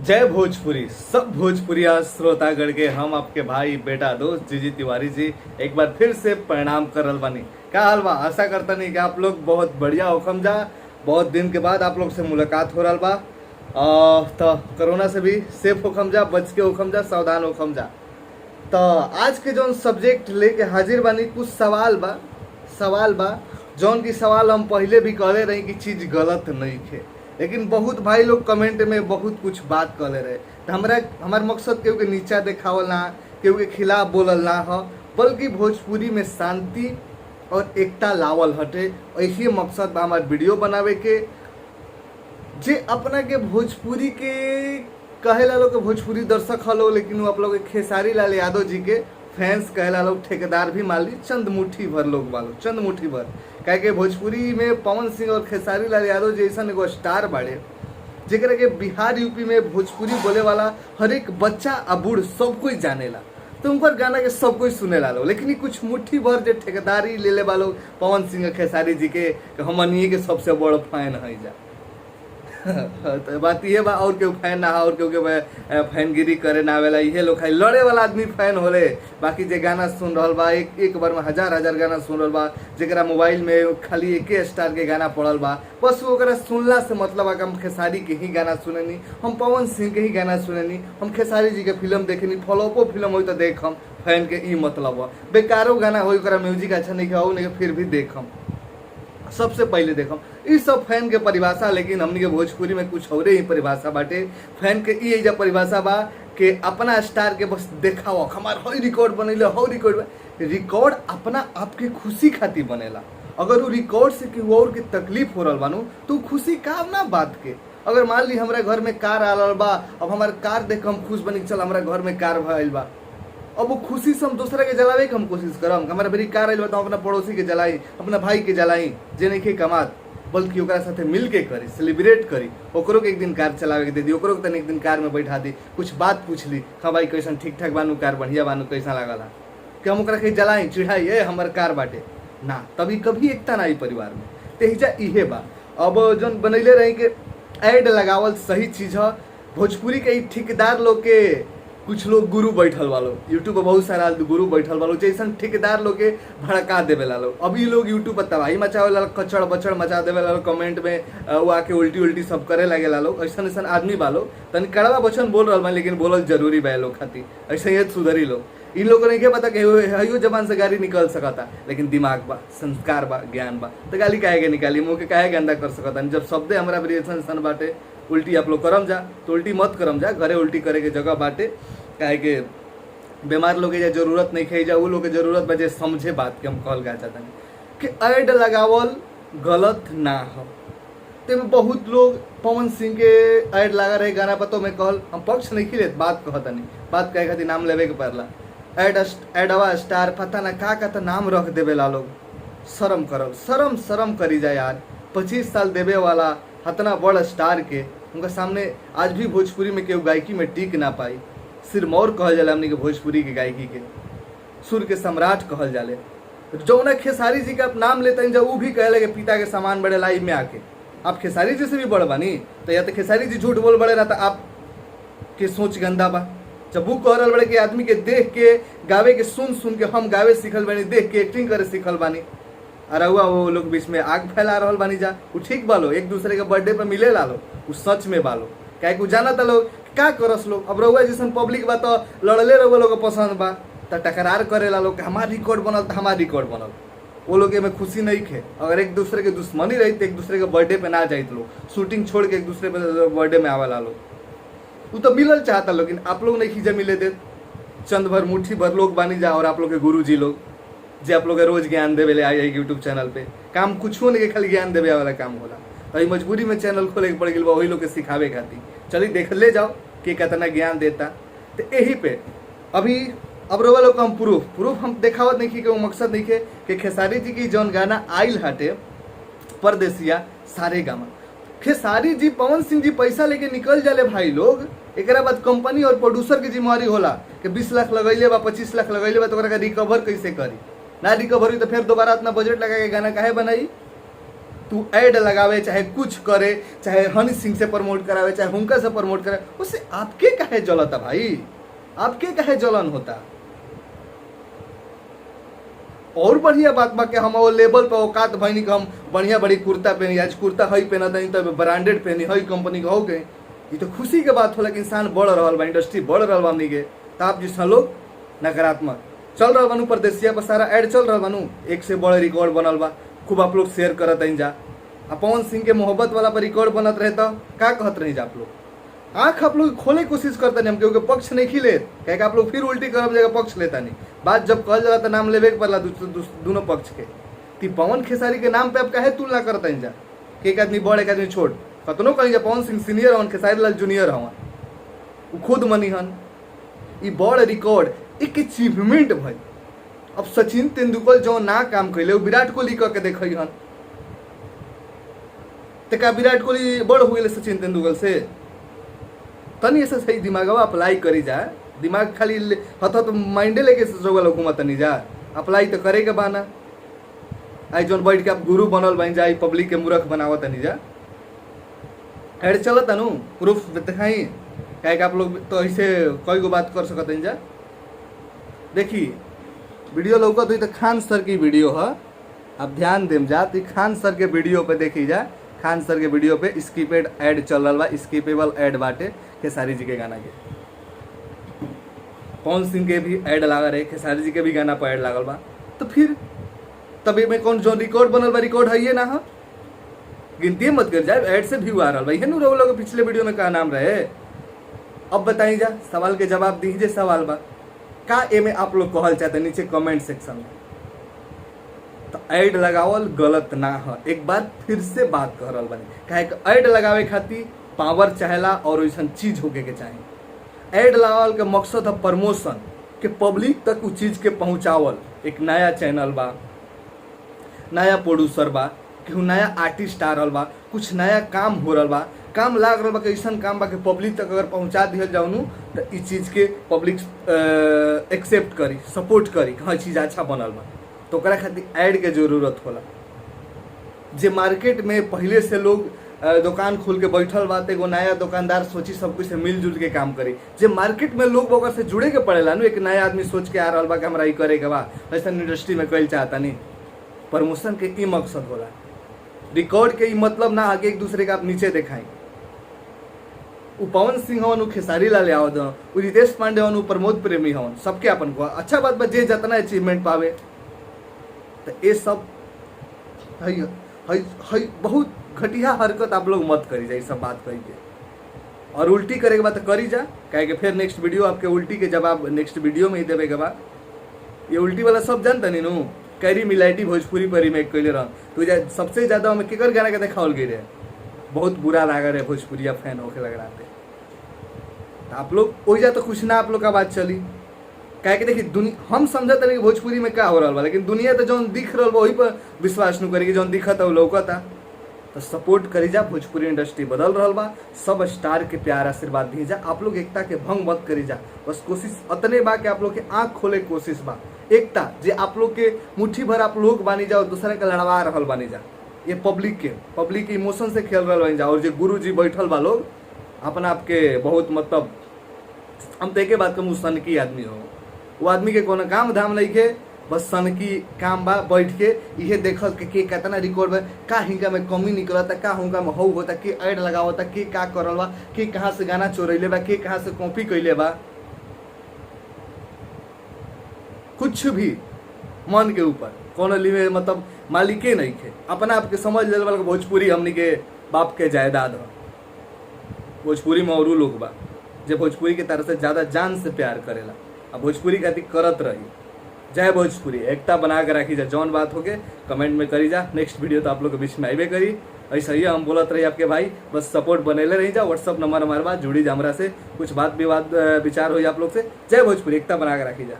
जय भोजपुरी। सब भोजपुरिया श्रोतागण के हम आपके भाई बेटा दोस्त जीजी तिवारी जी एक बार फिर से प्रणाम करल बानी। का हाल बा? आशा करता नहीं कि आप लोग बहुत बढ़िया होखम जा। बहुत दिन के बाद आप लोग से मुलाकात हो रहा बा। तो कोरोना से भी सेफ होखम जा, बच के होखम जा, सावधान होखम जा। तो आज के जौन सब्जेक्ट लेके हाजिर बानी, कुछ सवाल बा जौन की सवाल हम पहले भी कहले रही कि चीज गलत नहीं थे, लेकिन बहुत भाई लोग कमेंट में बहुत कुछ बात कहले रहे। तो हमार मकसद केहू के नीचा देखावल ना, केहू के खिलाफ बोलल ना हो, बल्कि भोजपुरी में शांति और एकता लावल हटे। ऐसे मकसद बा हमार वीडियो बनावे के, जे अपना के भोजपुरी के कहे ला लोग के भोजपुरी दर्शक हलो, लेकिन वो आप लोग खेसारी लाल यादव जी के फैंस कहे ला लोग, ठेकेदार भी मान ली, चंद मुट्ठी भर लोग वालो, चंद मुट्ठी भर। कहे के भोजपुरी में पवन सिंह और खेसारी लाल यादव जैसा एगो स्टार बाड़े, जेकरा के बिहार यूपी में भोजपुरी बोले वाला हर एक बच्चा आ बूढ़ सब कोई जानेला। तो उनकर गाना के सब कोई सुने ला लो, लेकिन कुछ मुट्ठी भर जो ठेकेदारी ले ले वालो पवन सिंह खेसारी जी के हमनिए के सबसे बड़ फैन है जा। तो बात ये बा, और केहू फैन ना और केहू के फैनगिरी करे ना आवेला, इहे लोग खाली लड़े वाला आदमी फैन होले। बाकी जे गाना सुन रहल बा, एक बार में हजार हजार गाना सुन रहल बा, जेकरा मोबाइल में खाली एक स्टार के गाना पड़ल बा, बस ओकरा सुनला से मतलब है कि हम खेसारी के ही गाना सुनेनी, हम पवन सिंह के ही गाना सुनेनी, हम खेसारी जी के फिल्म देखेनी, फ्लॉपो फिल्म हो तो देखम। फैन के ई मतलब बा, बेकारो गाना हो ओकरा म्यूजिक अच्छा नहीं हो नहीं फिर भी देखम, सबसे पहले देखम। ई सब फैन के परिभाषा, लेकिन हमनी के भोजपुरी में कुछ और ही परिभाषा बाटे। फैन के ई एजा परिभाषा बा कि अपना स्टार के बस देखाओ, हमार हई रिकॉर्ड बनैले, हई रिकॉर्ड अपना आपके खुशी खातिर बनेला। अगर वो रिकॉर्ड से केहू और के तकलीफ हो रहा बानू तो खुशी का ना बात के। अगर मान ली हमारे घर में कार आ बा, अब हमारे कार देख हम खुश बनी, चल हमारे घर में कार भइल बा, अब वो खुशी से हम दूसरा के जलावे के हम कोशिश करम। हमारा मेरी कार आइल बताओ, अपना पड़ोसी के जलाई, अपना भाई के जलाई, जे नहीं कमात, बल्कि ओकरा साथे मिल के करी, सेलिब्रेट करी। ओकरो के एक दिन कार चलावे के दे दी, ओकरो के तनी एक दिन कार में बैठा दी, कुछ बात पूछ ली, हाँ भाई कैसन ठीक ठाक बानू, कार बढ़िया बानू, कैसा लागला, कि हम ओकरा के जलाई चिढ़ाई ए हमार कार बाटे ना। तभी कभी एकता ना आई परिवार में। तेजा इहे बा। अब जौन बनैले रही के ऐड लगावल सही चीज है। भोजपुरी के ठेकेदार लोग के कुछ लोग गुरु बैठल वालो, यूट्यूब पर बहुत सारा गुरु बैठल वालो, जैसा ठेकेदार लोग के भड़का देवे ला लोग। अभी लोग यूट्यूब पर तबाही मचावे ला, कचड़ बचड़ मचा देवे ला, कमेंट में वो आके उल्टी उल्टी सब करे लगे ला लोग। ऐसा ऐसा आदमी बालो तनी कड़वा वचन बोल रहा, लेकिन बोलल जरूरी बा लोग खातिर, ऐसे ही सुधरी लोग। इन लोगों ने क्या पता कि हयो जबान से गाली निकल सकता, लेकिन दिमाग बा, संस्कार बा, ज्ञान बा, तो गाली काहे के निकाली, मुँह के काहे गंदा कर सकता। जब शब्द हमारा वेरिएशन बाटे, उल्टी आप लोग करम जा तो उल्टी मत करम जा, घरे उल्टी करे के जगह बाटे। काहे के बीमार लोग के जरूरत नहीं खाई जा, वो लोग के जरूरत बजे समझे बात के। हम कहल गा चाहता कि ऐड लगावल गलत ना हो। तो बहुत लोग पवन सिंह के ऐड लगा रहे गाना पर, तो मैं कहल हम पक्ष नहीं खिले, बात कहता नहीं, बात कहे खातिर नाम लेवे के पड़ला। एडवा स्टार पता ना का तो नाम रख देवे ला लोग। शर्म करो, शर्म करी जाए यार। 25 साल देवे वाला इतना बड़ स्टार के उनका सामने आज भी भोजपुरी में केहू गायकी में टिक ना पाई। सिरमौर कहल जाले हमनी के भोजपुरी के गायकी के, सुर के सम्राट कहल जाले। जौना खेसारी जी का नाम लेते हैं, जब वो भी कहले कि पिता के समान बड़े लाइव में आके, आप खेसारी जी से भी बड़ बानी, तो या तो खेसारी जी झूठ बोल बड़े रहता, आप के सोच गंदा बा। जब वो कह रहा बड़े कि आदमी के देख के गावे के सुन के हम गावे सीखल बानी, देख के एक्टिंग करे सीखल बानी, अरे हुआ वो लोग बीच में आग फैला रहा बानी जा। वो ठीक बालो, एक दूसरे के बर्थडे पर मिले ला लो, वो सच में बालो, क्या जाना था लोग का करस लोग। अब रहुआ जैसन पब्लिक बा तो लड़ले रहुआ लोग पसंद बा, तो टकरार करे ला लोग, हमार रिकॉर्ड बनल तो हमार रिकॉर्ड बनल। वो लोग में खुशी नहीं खे। अगर एक दूसरे के दुश्मनी रही तो एक दूसरे के बर्थडे पे ना जाइत लोग, शूटिंग छोड़ के एक दूसरे पे बर्थडे में आवे ला लोग। वो तो मिलल चाहता, लेकिन आप लोग नहीं खींचे मिले दे। चंद भर मुट्ठी भर लोग बानी जा, और आप लोग के गुरु जी लोग जे आप लोग रोज ज्ञान देवे ले आई यूट्यूब चैनल पे, काम कुछ नहीं के खाली ज्ञान देवे वाला काम होला। तो मजबूरी में चैनल खोले के पड़ गई, वही लोग के सिखावे खातिर। चलिए देख ले जाओ कि कितना ज्ञान देता। तो यही पे अभी अब रोवा लोग हम प्रूफ हम देखावत नहीं कि वो मकसद नहीं है कि खेसारी जी की जौन गाना आइल हटे परदेसिया सारे गामा, खेसारी जी पवन सिंह जी पैसा लेके निकल जाले भाई लोग। एक बाद कंपनी और प्रोड्यूसर की जिम्मेवारी होला कि 20 लाख लगैले बा, 25 लाख लगैले बा, तो रिकवर कैसे करी। ना रिकवर हुई तो फिर दोबारा इतना बजट लगा के गाना काहे बनाई। तू ऐड लगावे चाहे कुछ करे, चाहे हनी सिंह से प्रमोट करावे चाहे हुनका से प्रमोट करावे, उससे आपके काहे जलता भाई, आपके काहे जलन होता। और बढ़िया बात बा कि हम वो लेवल पे औकात भइनी कि हम बढ़िया बड़ी कुर्ता पहनी, आज कुर्ता हई पहना नहीं तो ब्रांडेड पहनी हई कंपनी का हो गए, ये तो खुशी के बात होला कि इंसान बढ़ रहा बा, इंडस्ट्री बढ़ रहा बा हमनी के। तो आप जिस लोग नकारात्मक चल रहा बानू, परदेसिया पर सारा ऐड चल रहा बानू, एक से बड़े रिकॉर्ड बनल बा, खूब आप लोग शेयर करत हैं जा। पवन सिंह के मोहब्बत वाला पर रिकॉर्ड बनत रहे तो का कहत रही जा आप लोग, आँख आप लोग खोले कोशिश करते नहीं, हम क्योंकि पक्ष नहीं खिले क्या आप लोग फिर उल्टी करब जगह पक्ष लेता नहीं। बात जब कहल जाला तो नाम लेवे के पड़ला दोनों पक्ष के। ती पवन खेसारी के नाम पे आप काहे तुलना करते हैं जा कि एक आदमी बड़ एक आदमी छोट, कतनो कहीं जा पवन सिंह सीनियर हवन खेसारी लाल जूनियर हवन, वो खुद मनी हन। ई बड़ रिकॉर्ड एक अचीवमेंट भाई। अब सचिन तेंदुलकर जो ना काम कैले वो विराट कोहली करके देखई हन, तो का विराट कोहली बड़ हुए सचिन तेंदुलकर से? तनी ऐसा सही दिमाग अप्लाई करी जा, दिमाग खाली हथ माइंडे लेके सोचल घूमत नहीं जा, अप्लाई तो करे के बाना। आई जोन बैठ के आप गुरु बनल बन जा, पब्लिक के मूर्ख बनावत नहीं जा। ऐड चलत नु प्रूफ दिखाई क्या आप लोग तो ऐसे कई गो बात कर सकते हैं जा। देखी वीडियो लौकत हुई तो खान सर की वीडियो है, आप ध्यान देम जा, तो खान सर के वीडियो पे देखी जा। खान सर के वीडियो पे स्किपेड ऐड चल रहा बा, स्किपेबल ऐड बाटे खेसारी जी के गाना के। पवन सिंह के भी ऐड लगा रहे, खेसारी जी के भी गाना पर ऐड लागल बा। तो फिर तभी में कौन जो रिकॉर्ड बनल बा, रिकॉर्ड है ये ना है, गिनती मत कर जाए, ऐड से व्यू आ रहा भाई है नु। लोग पिछले वीडियो में का नाम रहे, अब बताई जा, सवाल के जवाब दीजिए। सवाल बा का ए में आप लोग कहल चाहते नीचे कमेंट सेक्शन में। तो ऐड लगावल गलत ना है, एक बार फिर से बात कह रहा बनी, काहे कि ऐड लगावे खातिर पावर चाहेला और वैसा चीज होके के चाहे। ऐड लगावल के मकसद है प्रमोशन के, पब्लिक तक उस चीज के पहुंचावल। एक नया चैनल बा, नया प्रोड्यूसर बा, केहू नया आर्टिस्ट आ रहा बा, कुछ नया काम हो रहा बा, काम लाग रहा बा कि ऐसा काम बा कि पब्लिक तक अगर पहुंचा दिया जाऊ नु तो इस चीज के पब्लिक एक्सेप्ट करी, सपोर्ट करी, हाँ चीज अच्छा बनल बा। तो ओकरा खातिर ऐड के जरूरत होला। जे मार्केट में पहले से लोग दुकान खोल के बैठल बा, एगो नया दुकानदार सोची सब कुछ से मिलजुल के काम करी। जे मार्केट में लोग ओकर से जुड़े के पड़ेला नु, एक नया आदमी सोच के आ रहा बा कि हमरा ई करे के बा, ऐसा इंडस्ट्री में कइल चाहता नहीं। प्रमोशन के ई मकसद होला, रिकॉर्ड के ई मतलब ना आगे एक दूसरे का आप नीचे दिखाई। उ पवन सिंह हवन, उ खेसारी लाल यादव हवन, उ रितेश पांडे हवन, उ प्रमोद प्रेमी हवन, सबके अपन को अच्छा बात बा जे जितना अचीवमेंट पावे। तो ये सब है बहुत घटिया हरकत आप लोग मत करी जा, सब बात कही के। और उल्टी करे के बाद तो करी जा, कहे कि फिर नेक्स्ट वीडियो आपके उल्टी के जवाब नेक्स्ट वीडियो में ही देवे के बाद। ये उल्टी वाला सब जानता नहीं नु, कैरी मिलाइटी भोजपुरी पर रिमेक कैले रह, तो सबसे ज्यादा हमें केकर गाना के देखावल गई रहे, बहुत बुरा लगा रहे भोजपुरिया फैन होके लग रहा थे। तो आप लोग हो जा तो कुछ ना आप लोग का बात चली, क्या कि देखिए हम समझते नहीं कि भोजपुरी में क्या हो रहा बा, लेकिन दुनिया तो जौन दिख रहा बा वही पर विश्वास नहीं करेगी, जौन दिखा था वो लौकता। तो सपोर्ट करी जा, भोजपुरी इंडस्ट्री बदल रहा बा, सब स्टार के प्यार आशीर्वाद दी जा। आप लोग एकता के भंग मत करी जा, बस कोशिश अतने बा कि आप लोग के आँख खोले कोशिश बा। एकता जे आप लोग के मुट्ठी भर आप लोग बानी जा और दूसरे के लड़वा रहल बानी जा, ये पब्लिक के इमोशन से खेल रहा बनी जा। और जो गुरु जी बैठल बा लोग अपना आपके बहुत मतलब, हम तो एक बात कहूँ, सनकी आदमी हो, वो आदमी के कोनो काम धाम नहीं के, बस सनकी काम बा, बैठ के इहे देखल के कितना रिकॉर्ड बा, का हिंगा में कमी निकलता, का हुंगा में हौ होता, के ऐड लगावता, के का करल बा, के कहाँ से गाना चोरैले बा, के कहाँ से कॉपी कैले बा। कुछ भी मन के ऊपर कोनो लिए मतलब मालिके नहीं थे, अपना आपके समझ ले वाला भोजपुरी हमनी के बाप के जायदाद हो। भोजपुरी में और लोग बा जे भोजपुरी के तरह से ज्यादा जान से प्यार करेला, अब भोजपुरी खातिर करत रही। जय भोजपुरी, एकता बना के रखी जा, जौन बात होके कमेंट में करी जा। नेक्स्ट वीडियो तो आप लोग के बीच में आइबे करी, ऐसा ही हम बोलत रही आपके भाई, बस सपोर्ट बनेले रही जा। व्हाट्सअप नंबर हमारे पास जुड़ी जा, हमरा से कुछ बात विवाद विचार हो आप लोग से। जय भोजपुरी, एकता बना के रखी जा।